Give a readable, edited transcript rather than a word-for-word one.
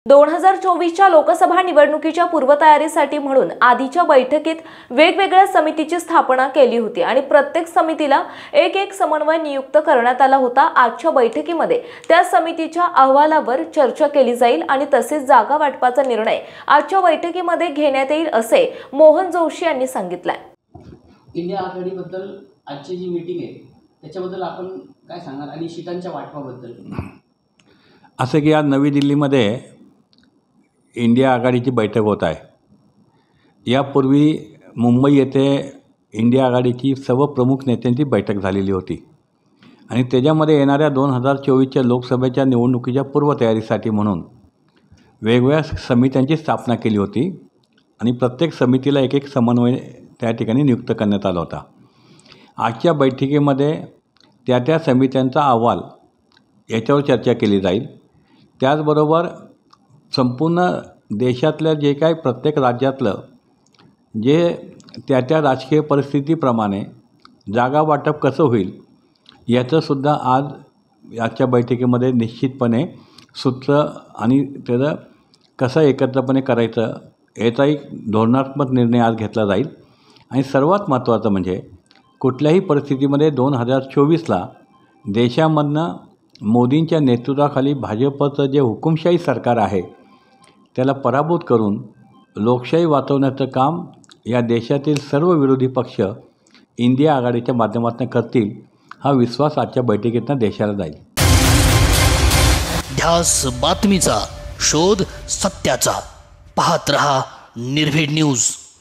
2024च्या लोकसभा निवडणुकीच्या पूर्वतयारीसाठी म्हणून आधीच्या बैठकीत वेगवेगळ्या समितीची स्थापना केली होती आणि प्रत्येक समितीला एक समन्वय नियुक्त करण्यात आला होता। आजच्या बैठकीमध्ये त्या समितीच्या अहवालावर चर्चा केली जाईल आणि तसेच जागा वाटपाचा निर्णय आजच्या बैठकीमध्ये घेण्यात येईल असे मोहन जोशी यांनी सांगितले। इंडिया आघाडीबद्दल आजची जी मीटिंग आहे त्याच्याबद्दल आपण काय सांगणार आणि सीटांच्या वाटपाबद्दल? असं की आज नवी दिल्लीमध्ये इंडिया आघाडीची बैठक होत आहे। यापूर्वी मुंबई येथे इंडिया आघाडीची सर्व प्रमुख नेत्यांची बैठक झालेली होती आणि त्याच्यामध्ये येणाऱ्या 2024च्या लोकसभेच्या निवडणुकीच्या पूर्वतयारीसाठी म्हणून वेगवेगळ्या समित्यांची स्थापना केली होती आणि प्रत्येक समितीला एक समन्वय त्या ठिकाणी नियुक्त करण्यात आला होता। आजच्या बैठकीमध्ये त्या समित्यांचा अहवाल याच्यावर चर्चा केली जाईल। त्याचबरोबर संपूर्ण देशातल्या जे काही प्रत्येक राज्यातलं जे त्या राजकीय परिस्थितीप्रमाणे जागा वाटप कसं होईल याचंसुद्धा आजच्या बैठकीमध्ये निश्चितपणे सूत्र आणि त्याचं कसं एकत्रपणे करायचं याचा एक धोरणात्मक निर्णय आज घेतला जाईल। आणि सर्वात महत्त्वाचं म्हणजे कुठल्याही परिस्थितीमध्ये 2024ला देशामधनं मोदींच्या नेतृत्वाखाली भाजपचं जे हुकुमशाही सरकार आहे त्याला पराभूत करून लोकशाही वाचवण्याचं काम या देशातील सर्व विरोधी पक्ष इंडिया आघाडीच्या माध्यमातून करतील हा विश्वास आजच्या बैठकीतनं देशाला जाईल। ध्यास बातमीचा शोध सत्याचा पाहत रहा निर्भीड न्यूज।